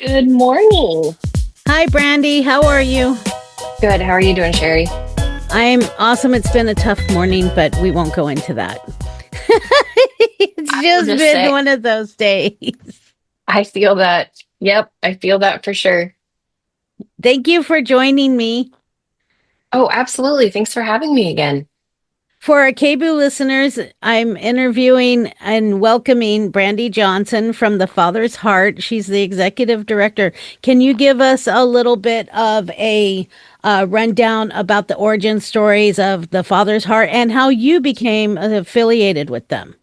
Good morning. Hi, Brandi. How are you? Good. How are you doing, Sherry? I'm awesome. It's been a tough morning, but we won't go into that. It's I will just just been say, one of those days. I feel that. Yep, I feel that for sure. Thank you for joining me. Oh, absolutely. Thanks for having me again. For our KBOO listeners, I'm interviewing and welcoming Brandi Johnson from The Father's Heart. She's the executive director. Can you give us a little bit of a rundown about the origin stories of The Father's Heart and how you became affiliated with them?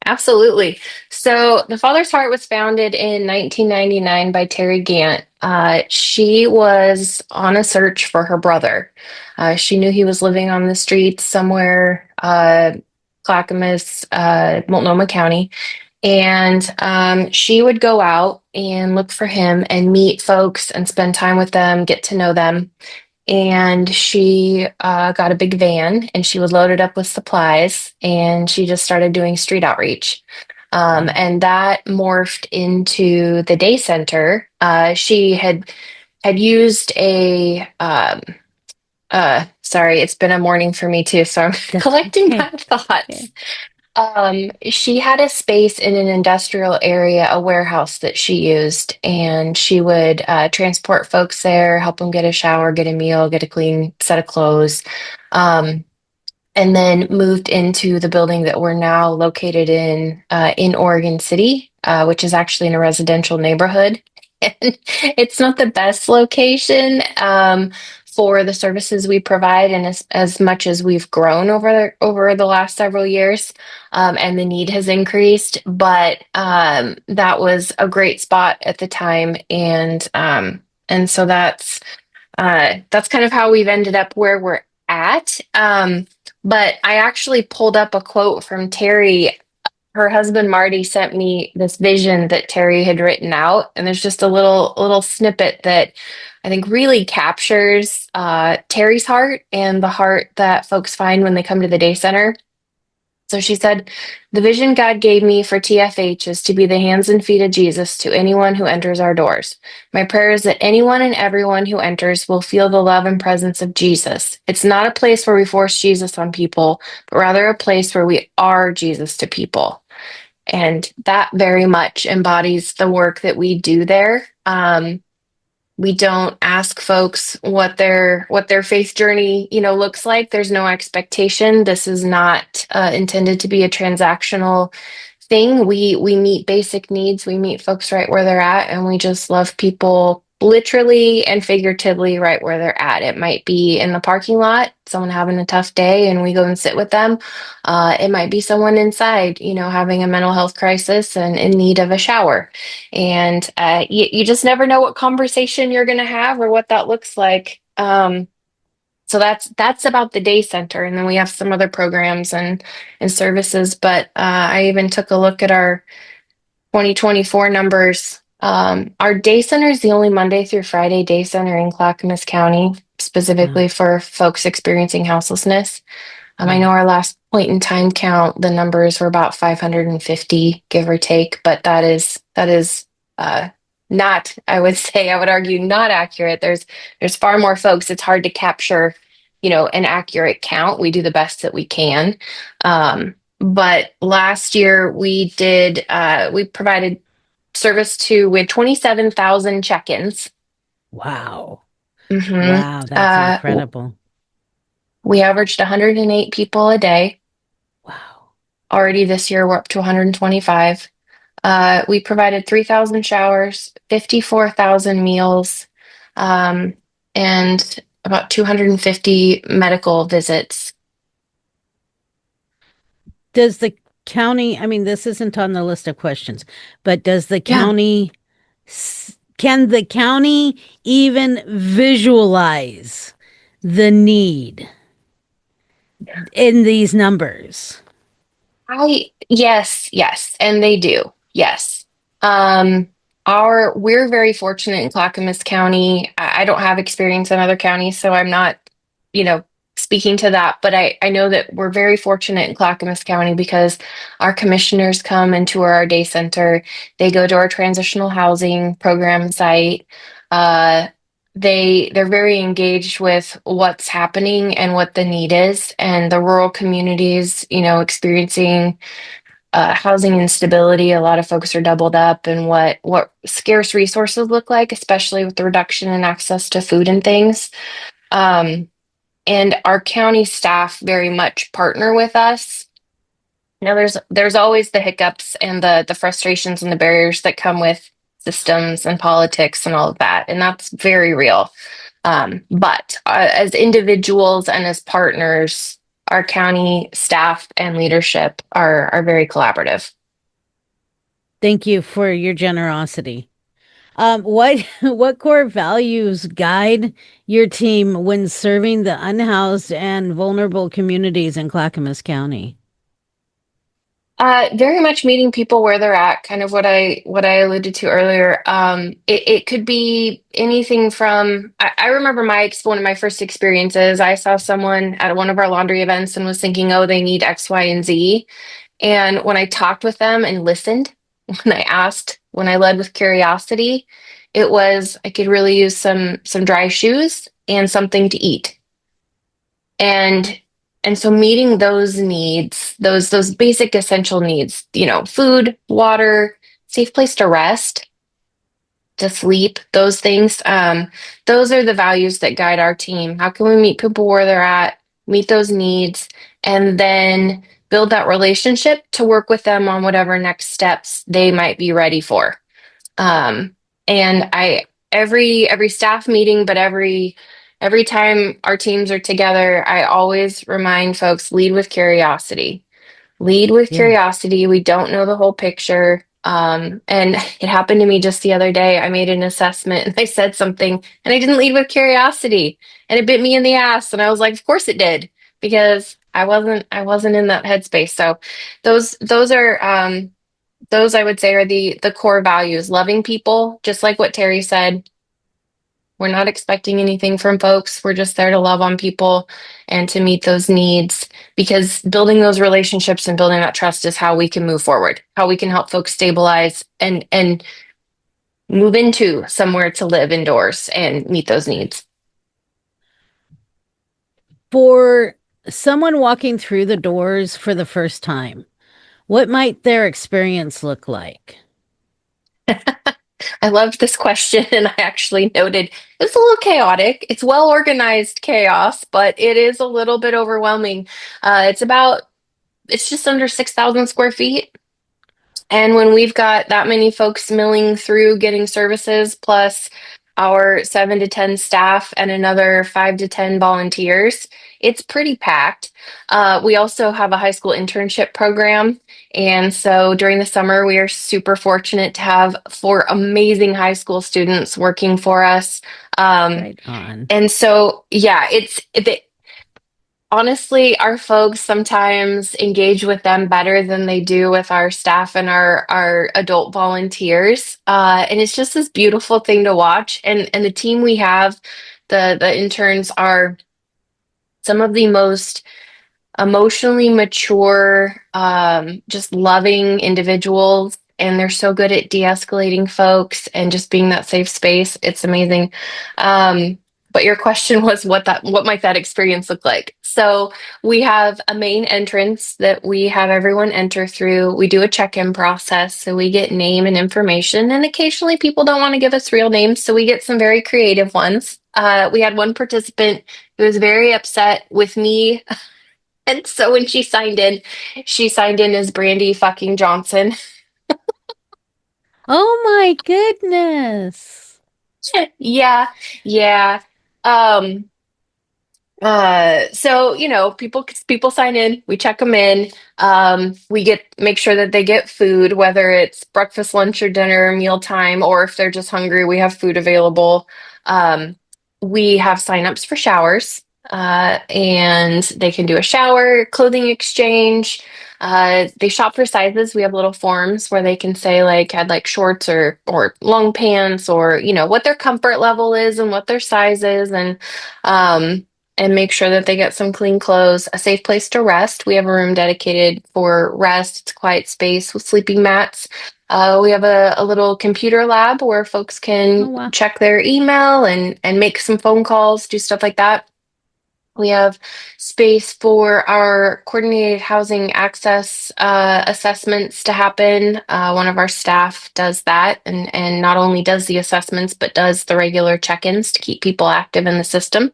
Absolutely. So, the Father's Heart was founded in 1999 by Terry Gant. She was on a search for her brother. She knew he was living on the streets somewhere, Clackamas, Multnomah County. And she would go out and look for him and meet folks and spend time with them, get to know them. And she got a big van and she was loaded up with supplies and she just started doing street outreach. Wow. And that morphed into the day center. She had used a sorry, it's been a morning for me too, so I'm That's collecting my okay. thoughts. Okay. She had a space in an industrial area, a warehouse that she used, and she would transport folks there, help them get a shower, get a meal, get a clean set of clothes, um, and then moved into the building that we're now located in Oregon City, which is actually in a residential neighborhood. And it's not the best location for the services we provide, and as much as we've grown over the last several years, and the need has increased. But that was a great spot at the time, and so that's kind of how we've ended up where we're at. But I actually pulled up a quote from Terry. Her husband Marty sent me this vision that Terry had written out, and there's just a little snippet that I think really captures Terry's heart and the heart that folks find when they come to the day center. So she said, "The vision God gave me for TFH is to be the hands and feet of Jesus to anyone who enters our doors. My prayer is that anyone and everyone who enters will feel the love and presence of Jesus. It's not a place where we force Jesus on people, but rather a place where we are Jesus to people." And that very much embodies the work that we do there. We don't ask folks what their faith journey looks like. There's no expectation. This is not intended to be a transactional thing. We meet basic needs. We meet folks right where they're at, and we just love people literally and figuratively right where they're at. It might be in the parking lot, someone having a tough day, and we go and sit with them. It might be someone inside, having a mental health crisis and in need of a shower. And you just never know what conversation you're going to have or what that looks like. So that's about the day center, and then we have some other programs and services. But I even took a look at our 2024 numbers. Our day center is the only Monday through Friday day center in Clackamas County, Wow. specifically for folks experiencing houselessness. I know Wow. our last point in time count, the numbers were about 550, give or take, but that is uh, not, I would say, I would argue, not accurate. There's far more folks. It's hard to capture, an accurate count. We do the best that we can. But last year we provided service to with 27,000 check-ins. Wow. hmm Wow. That's Uh, incredible. we averaged 108 people a day. Wow. Already this year, we're up to 125. We provided 3,000 showers, 54,000 meals, um, and about 250 medical visits. Does the county, I mean, this isn't on the list of questions, but does the Yeah. county, can the county even visualize the need in these numbers? Yes, and they do. Yes. Um, we're very fortunate in Clackamas County. I don't have experience in other counties, so I'm not, you know, speaking to that, but I know that we're very fortunate in Clackamas County because our commissioners come and tour our day center. They go to our transitional housing program site. Uh, they're very engaged with what's happening and what the need is, and the rural communities, experiencing housing instability. A lot of folks are doubled up, and what scarce resources look like, especially with the reduction in access to food and things. Um, and our county staff very much partner with us. Now, there's always the hiccups and the frustrations and the barriers that come with systems and politics and all of that, and that's very real. But as individuals and as partners, our county staff and leadership are very collaborative. Thank you for your generosity. What what core values guide your team when serving the unhoused and vulnerable communities in Clackamas County? Very much meeting people where they're at, kind of what I alluded to earlier. It could be anything from I remember one of my first experiences. I saw someone at one of our laundry events and was thinking, oh, they need X, Y, and Z. And when I talked with them and listened, when I asked, when I led with curiosity, it was I could really use some dry shoes and something to eat. And and so meeting those needs, those basic essential needs, food, water, safe place to rest, to sleep, those things, those are the values that guide our team. How can we meet people where they're at, meet those needs, and then build that relationship to work with them on whatever next steps they might be ready for. Um, and I every staff meeting, but every time our teams are together, I always remind folks lead with curiosity. Lead with Yeah. curiosity. We don't know the whole picture. And it happened to me just the other day. I made an assessment and I said something and I didn't lead with curiosity and it bit me in the ass. And I was like, of course it did, because I wasn't in that headspace. So those are those I would say are the core values. Loving people, just like what Terry said. We're not expecting anything from folks. We're just there to love on people and to meet those needs, because building those relationships and building that trust is how we can move forward, how we can help folks stabilize and move into somewhere to live indoors and meet those needs. For someone walking through the doors for the first time, what might their experience look like? I loved this question and I actually noted it's a little chaotic. It's well organized chaos, but it is a little bit overwhelming. It's just under 6,000 square feet. And when we've got that many folks milling through getting services, plus our 7 to 10 staff and another 5 to 10 volunteers, it's pretty packed. We also have a high school internship program. And so during the summer, we are super fortunate to have 4 amazing high school students working for us. Um, Right on. and so, yeah, honestly, our folks sometimes engage with them better than they do with our staff and our adult volunteers. And it's just this beautiful thing to watch. And the team we have, the interns are some of the most emotionally mature, just loving individuals. And they're so good at de-escalating folks and just being that safe space. It's amazing. But your question was what might that experience look like? So we have a main entrance that we have everyone enter through. We do a check-in process, so we get name and information, and occasionally people don't want to give us real names, so we get some very creative ones. We had one participant who was very upset with me, and so when she signed in as Brandi fucking Johnson. Oh my goodness. Yeah, yeah. Um, so people sign in, we check them in. We make sure that they get food, whether it's breakfast, lunch, or dinner, mealtime, or if they're just hungry, we have food available. Um, we have signups for showers, and they can do a shower, clothing exchange. They shop for sizes. We have little forms where they can say like I'd like shorts or long pants, or what their comfort level is and what their size is, um and make sure that they get some clean clothes, a safe place to rest. We have a room dedicated for rest. It's a quiet space with sleeping mats. We have a little computer lab where folks Oh, can wow. check their email and make some phone calls, do stuff like that. We have space for our coordinated housing access assessments to happen. One of our staff does that and not only does the assessments, but does the regular check-ins to keep people active in the system.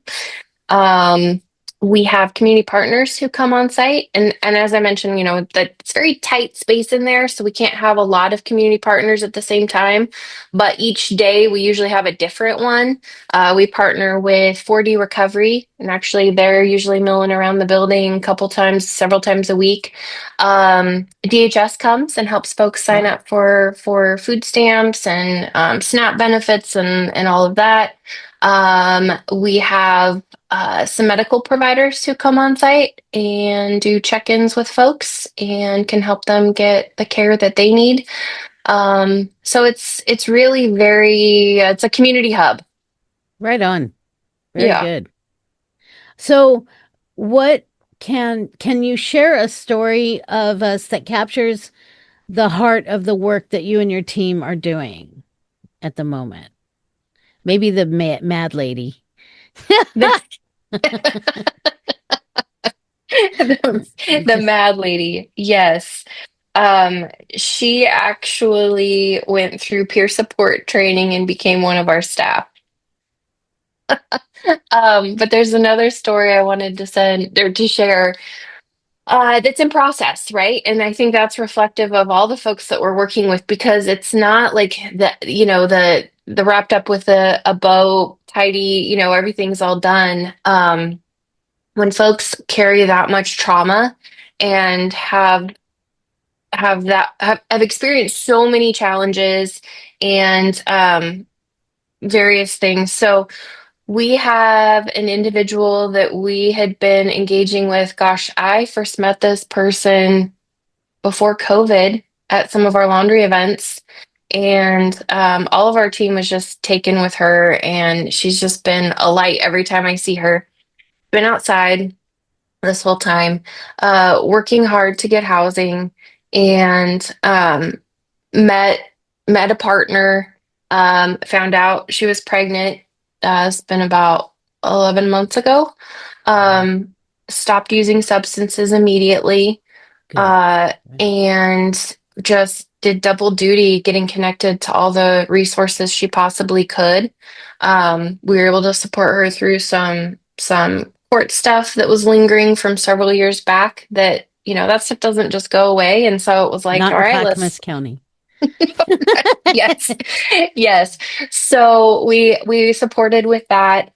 Um, we have community partners who come on site, and as I mentioned, that it's very tight space in there, so we can't have a lot of community partners at the same time. But each day we usually have a different one. We partner with 4D Recovery, and actually they're usually milling around the building a couple times, several times a week. DHS comes and helps folks sign Wow. up for food stamps and SNAP benefits and all of that. We have some medical providers who come on site and do check-ins with folks and can help them get the care that they need. So it's really it's a community hub. Right on. Very Yeah. good. So, what can you share a story of us that captures the heart of the work that you and your team are doing at the moment? Maybe the mad lady. The, the mad lady. Yes. She actually went through peer support training and became one of our staff. But there's another story I wanted to send or to share that's in process, right? And I think that's reflective of all the folks that we're working with because it's not like the wrapped up with a bow, tidy, everything's all done. When folks carry that much trauma and have experienced so many challenges and various things. So we have an individual that we had been engaging with. Gosh, I first met this person before COVID at some of our laundry events. And all of our team was just taken with her, and she's just been a light every time I see her. Been outside this whole time, working hard to get housing, and met met a partner, found out she was pregnant. It's been about 11 months ago. Wow. Um, Stopped using substances immediately, Good. and just did double duty getting connected to all the resources she possibly could. We were able to support her through some court stuff that was lingering from several years back that that stuff doesn't just go away. And so it was like, Not all in right, Clackamas let's County. yes. Yes. So we supported with that.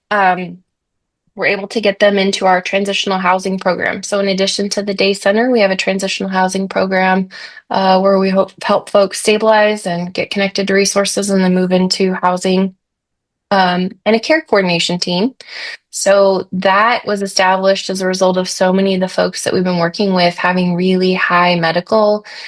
We're able to get them into our transitional housing program. So in addition to the day center, we have a transitional housing program where we help folks stabilize and get connected to resources and then move into housing, and a care coordination team. So that was established as a result of so many of the folks that we've been working with having really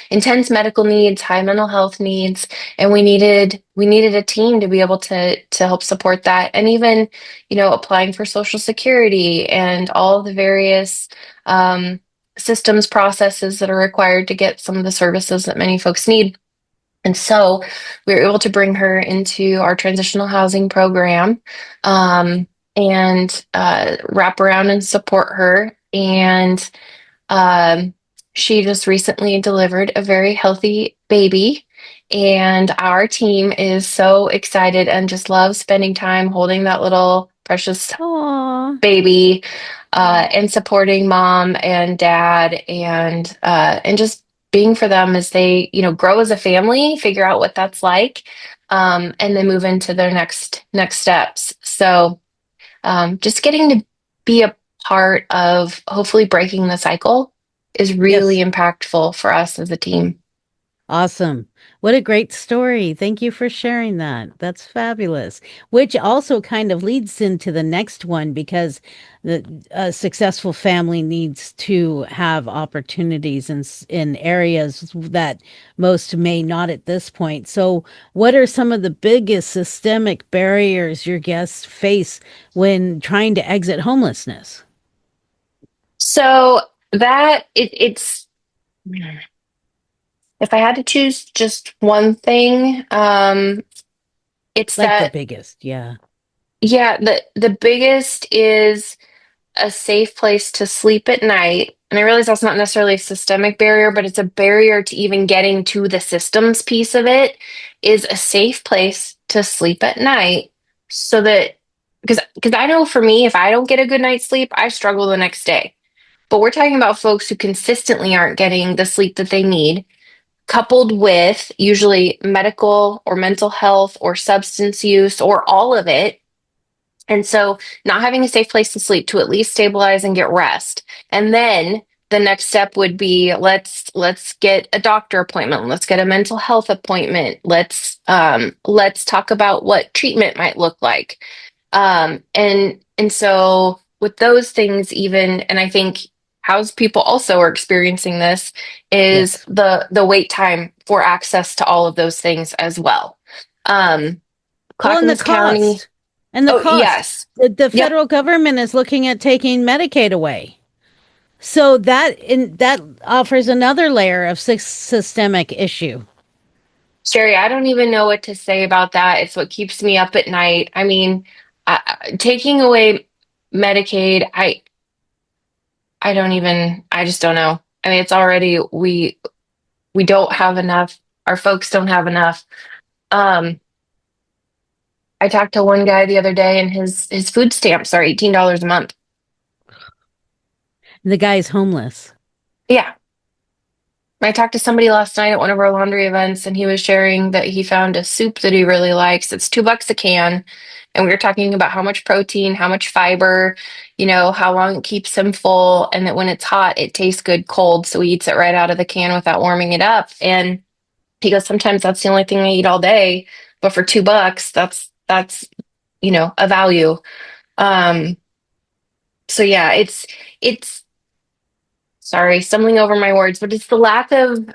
intense medical needs, high mental health needs, and we needed a team to be able to help support that, and even applying for Social Security and all of the various systems processes that are required to get some of the services that many folks need. And so we were able to bring her into our transitional housing program, and wrap around and support her. And um, she just recently delivered a very healthy baby. And our team is so excited and just loves spending time holding that little precious Aw. baby, and supporting mom and dad, and just being for them as they grow as a family, figure out what that's like, and then move into their next steps. So just getting to be a part of hopefully breaking the cycle is really Yes. impactful for us as a team. Awesome. What a great story. Thank you for sharing that. That's fabulous. Which also kind of leads into the next one because the a successful family needs to have opportunities in areas that most may not at this point. So, what are some of the biggest systemic barriers your guests face when trying to exit homelessness? So it's if I had to choose just one thing, it's Like the that biggest, yeah. yeah, the biggest is a safe place to sleep at night. And I realize that's not necessarily a systemic barrier, but it's a barrier to even getting to the systems piece of it is a safe place to sleep at night so that because I know for me, if I don't get a good night's sleep, I struggle the next day. But we're talking about folks who consistently aren't getting the sleep that they need, coupled with usually medical or mental health or substance use or all of it, and so not having a safe place to sleep to at least stabilize and get rest. And then the next step would be let's get a doctor appointment. Let's get a mental health appointment. Let's talk about what treatment might look like. And so with those things even, and I think housed people also are experiencing this, is Yes. the wait time for access to all of those things as well. Um, Well, and the Clackamas County. cost. And the Oh, cost. yes. The Yep. federal government is looking at taking Medicaid away. So that offers another layer of systemic issue. Sherry, I don't even know what to say about that. It's what keeps me up at night. I mean, taking away Medicaid, I don't even, I just don't know. I mean, it's already, we don't have enough. Our folks don't have enough. Um, I talked to one guy the other day and his food stamps are $18 a month. The guy's homeless. Yeah. I talked to somebody last night at one of our laundry events, and he was sharing that he found a soup that he really likes. It's $2 a can. And we were talking about how much protein, how much fiber, how long it keeps him full, and that when it's hot, it tastes good cold. So he eats it right out of the can without warming it up. And he goes, sometimes that's the only thing I eat all day. But for $2, that's a value. Um, so yeah, it's sorry, stumbling over my words, but it's the lack of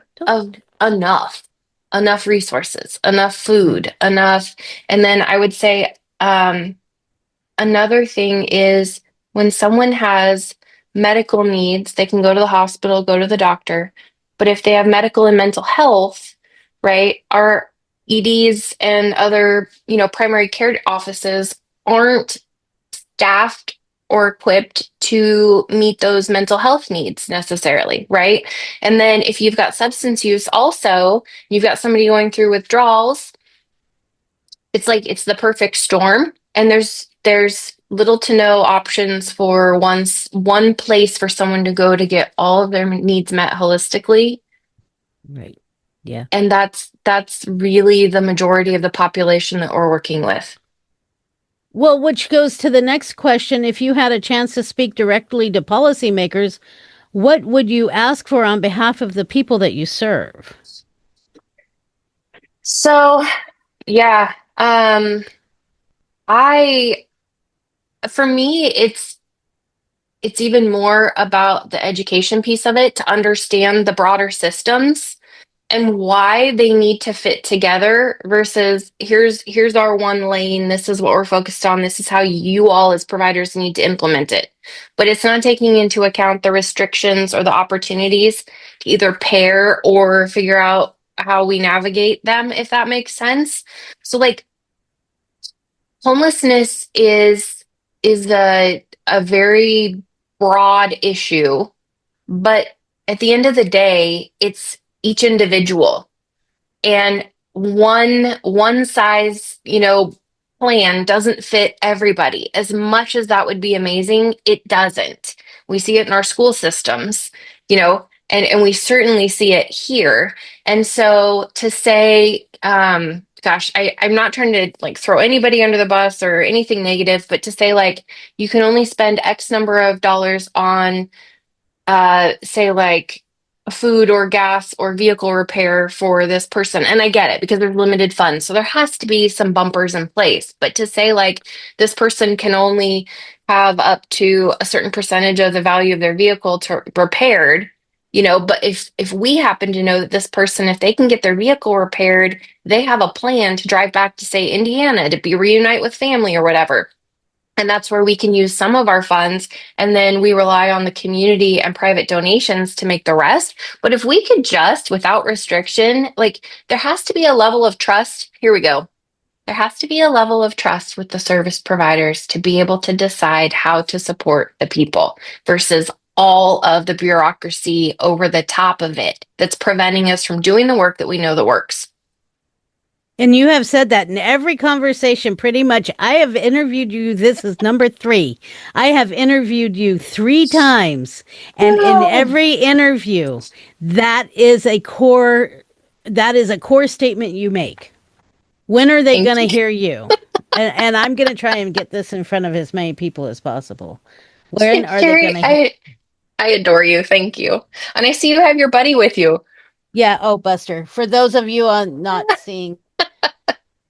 enough resources, enough Right. food, enough. And then I would say another thing is when someone has medical needs, they can go to the hospital, go to the doctor. But if they have medical and mental health, right, our EDs and other, primary care offices aren't staffed or equipped to meet those mental health needs necessarily, right? And then if you've got substance use also, you've got somebody going through withdrawals, it's like it's the perfect storm. And there's little to no options for one place for someone to go to get all of their needs met holistically. Right. Yeah. And that's really the majority of the population that we're working with. Well, which goes to the next question. If you had a chance to speak directly to policymakers, what would you ask for on behalf of the people that you serve? So yeah, I for me it's even more about the education piece of it to understand the broader systems and why they need to fit together versus here's our one lane, this is what we're focused on, this is how you all as providers need to implement it. But it's not taking into account the restrictions or the opportunities to either pair or figure out how we navigate them, if that makes sense. So like homelessness is a very broad issue, but at the end of the day, it's each individual. And one size, plan doesn't fit everybody. As much as that would be amazing, it doesn't. We see it in our school systems, and we certainly see it here. And so to say, gosh, I'm not trying to like throw anybody under the bus or anything negative, but to say like you can only spend X number of dollars on say like food or gas or vehicle repair for this person. And I get it because there's limited funds. So there has to be some bumpers in place. But to say like this person can only have up to a certain percentage of the value of their vehicle to repaired, but if we happen to know that this person, if they can get their vehicle repaired, they have a plan to drive back to say Indiana to be reunite with family or whatever. And that's where we can use some of our funds. And then we rely on the community and private donations to make the rest. But if we could just, without restriction, like there has to be a level of trust. Here we go. There has to be a level of trust with the service providers to be able to decide how to support the people versus all of the bureaucracy over the top of it that's preventing us from doing the work that we know that works. And you have said that in every conversation, pretty much. I have interviewed you. This is number 3. I have interviewed you 3 times. And in No. every interview, that is a core statement you make. When are they Thank going to you. hear you? And I'm going to try and get this in front of as many people as possible. When are they going Terry, to hear? I adore you. Thank you. And I see you have your buddy with you. Yeah. Oh, Buster. For those of you on not seeing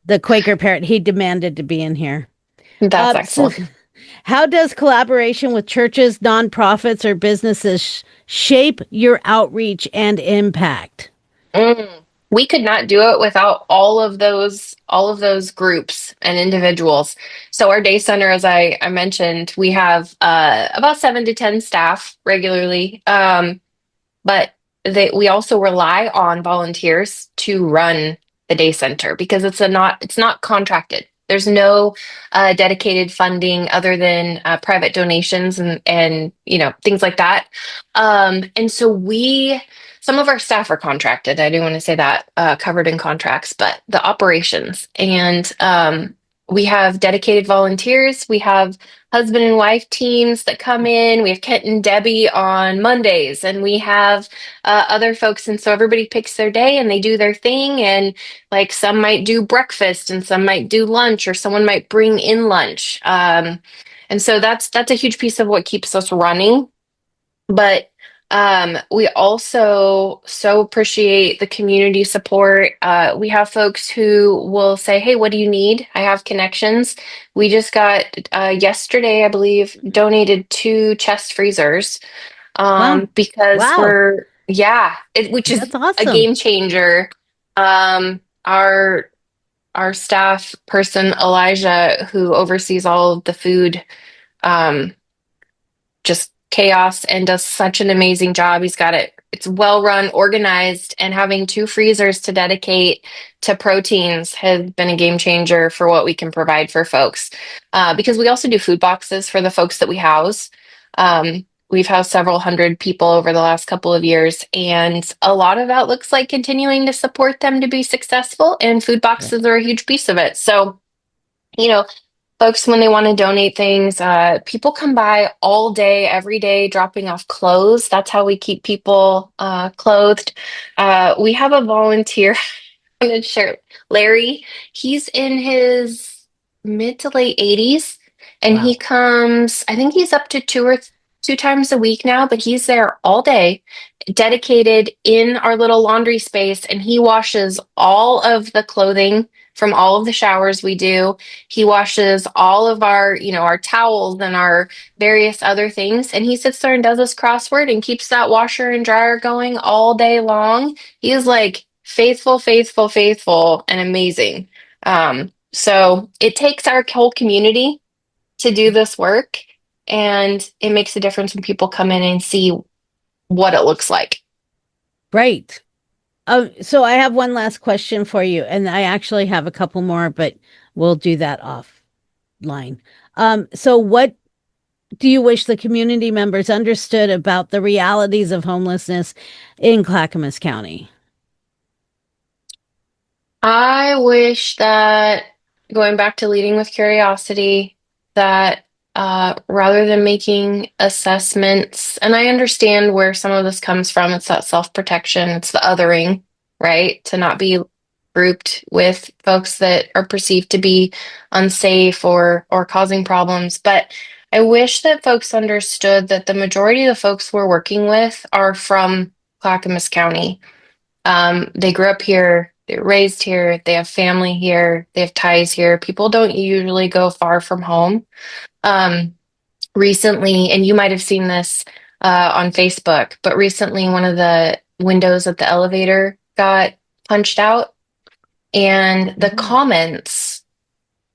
the Quaker parrot, he demanded to be in here. That's So, excellent. how does collaboration with churches, nonprofits, or businesses shape your outreach and impact? Mm. We could not do it without all of those groups and individuals. So our day center, as I mentioned, we have about 7 to 10 staff regularly. But we also rely on volunteers to run the day center because it's not contracted. There's no dedicated funding other than private donations and things like that. And so some of our staff are contracted. I do want to say that covered in contracts, but the operations and we have dedicated volunteers. We have husband and wife teams that come in. We have Kent and Debbie on Mondays, and we have other folks. And so everybody picks their day and they do their thing. And like some might do breakfast, and some might do lunch, or someone might bring in lunch. And so that's a huge piece of what keeps us running. But we also so appreciate the community support. We have folks who will say, "Hey, what do you need? I have connections." We just got yesterday, I believe, donated 2 chest freezers Wow. because Wow. which is That's a awesome. game changer. Our staff person Elijah, who oversees all of the food, um, just chaos and does such an amazing job. He's got it. It's well run, organized, and having 2 freezers to dedicate to proteins has been a game changer for what we can provide for folks. Because we also do food boxes for the folks that we house. We've housed several hundred people over the last couple of years, and a lot of that looks like continuing to support them to be successful, and food Yeah. boxes are a huge piece of it. So, you know, folks, when they want to donate things, people come by all day, every day, dropping off clothes. That's how we keep people clothed. We have a volunteer, I'm going to share, Larry. He's in his mid to late 80s, and he Wow. comes, I think he's up to 2 times a week now, but he's there all day, dedicated in our little laundry space, and he washes all of the clothing from all of the showers we do. He washes all of our towels and our various other things, and he sits there and does this crossword and keeps that washer and dryer going all day long. He is like faithful, faithful, faithful, and amazing. So it takes our whole community to do this work, and it makes a difference when people come in and see what it looks like. Right. So I have one last question for you, and I actually have a couple more, but we'll do that offline. So what do you wish the community members understood about the realities of homelessness in Clackamas County? I wish that, going back to leading with curiosity, that rather than making assessments, and I understand where some of this comes from, it's that self-protection, it's the othering, right? To not be grouped with folks that are perceived to be unsafe or causing problems. But I wish that folks understood that the majority of the folks we're working with are from Clackamas County. They grew up here, they were raised here, they have family here, they have ties here. People don't usually go far from home. Um, Recently, and you might have seen this on Facebook, but recently one of the windows of the elevator got punched out, and the Oh. comments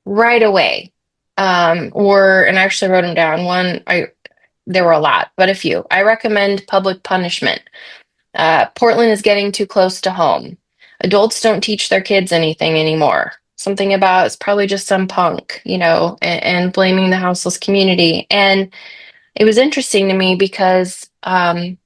right away were, and I actually wrote them down. There were a lot, but a few. I recommend public punishment. Portland is getting too close to home. Adults don't teach their kids anything anymore. Something about it's probably just some punk, and blaming the houseless community. And it was interesting to me because I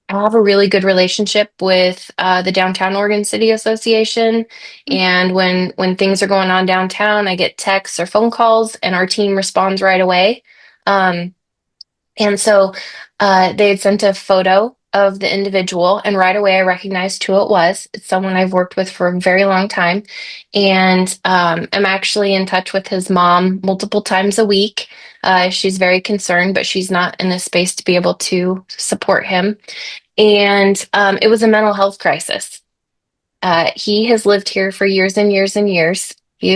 have a really good relationship with the Downtown Oregon City Association, and when things are going on downtown, I get texts or phone calls, and our team responds right away. Um, and so they had sent a photo of the individual, and right away I recognized who it was. It's someone I've worked with for a very long time. And I'm actually in touch with his mom multiple times a week. She's very concerned, but she's not in a space to be able to support him. And it was a mental health crisis. He has lived here for years and years and years. He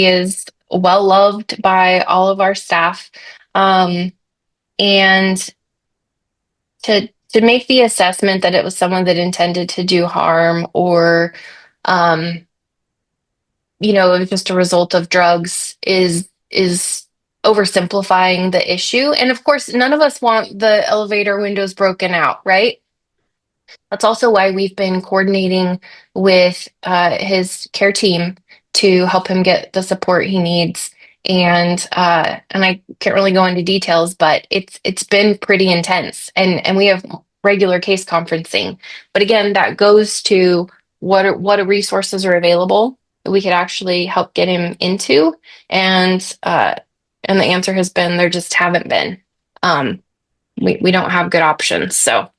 is well loved by all of our staff. And to make the assessment that it was someone that intended to do harm, or um, it was just a result of drugs, is oversimplifying the issue. And of course, none of us want the elevator windows broken out, right? That's also why we've been coordinating with his care team to help him get the support he needs. And I can't really go into details, but it's been pretty intense. And we have regular case conferencing. But again, that goes to what resources are available that we could actually help get him into. And the answer has been there just haven't been. We don't have good options. So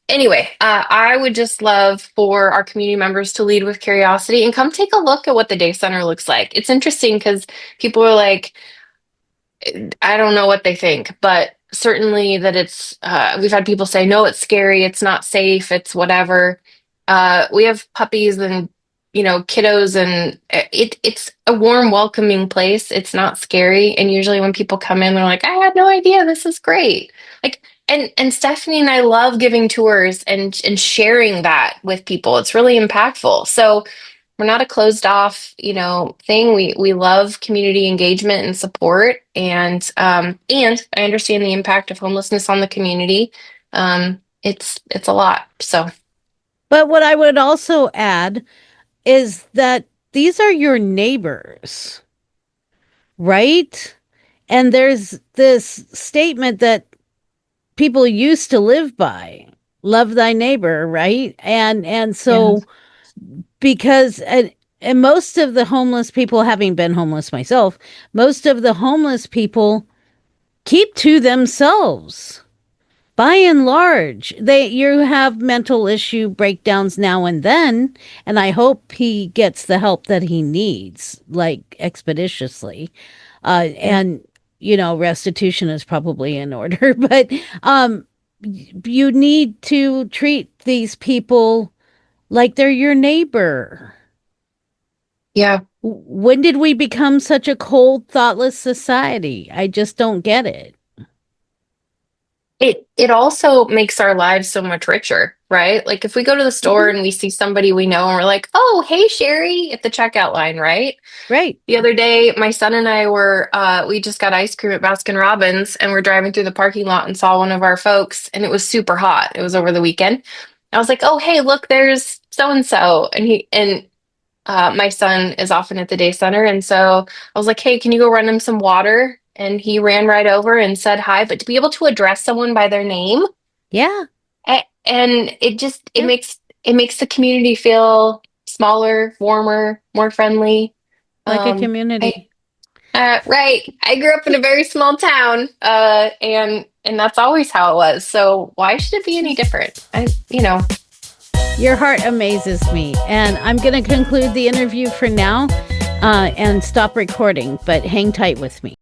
anyway, I would just love for our community members to lead with curiosity and come take a look at what the day center looks like. It's interesting because people are like, I don't know what they think, but certainly that we've had people say, no, it's scary, it's not safe, it's whatever. We have puppies and, kiddos, and it's a warm, welcoming place. It's not scary. And usually when people come in, they're like, I had no idea, this is great. Like, and Stephanie and I love giving tours and sharing that with people. It's really impactful. So we're not a closed off, thing. We love community engagement and support, and I understand the impact of homelessness on the community. It's a lot. So But what I would also add is that these are your neighbors, right? And there's this statement that people used to live by, love thy neighbor, right? And yeah, so because and most of the homeless people, having been homeless myself, most of the homeless people keep to themselves. By and large, you have mental issue breakdowns now and then, and I hope he gets the help that he needs, like expeditiously. yeah, And restitution is probably in order, but you need to treat these people like they're your neighbor. yeah. When did we become such a cold, thoughtless society? I just don't get it. It also makes our lives so much richer, right? Like if we go to the store Mhm. and we see somebody we know and we're like, "Oh, hey Sherry," at the checkout line, right? Right. The other day, my son and I we just got ice cream at Baskin Robbins, and we're driving through the parking lot and saw one of our folks, and it was super hot. It was over the weekend. I was like, "Oh, hey, look, there's so and so," and my son is often at the day center, and so I was like, "Hey, can you go run him some water?" And he ran right over and said hi. But to be able to address someone by their name, Yeah. and it Yeah. makes the community feel smaller, warmer, more friendly. Like a I community. Right. I grew up in a very small town, and that's always how it was. So why should it be any different? Your heart amazes me. And I'm going to conclude the interview for now and stop recording, but hang tight with me.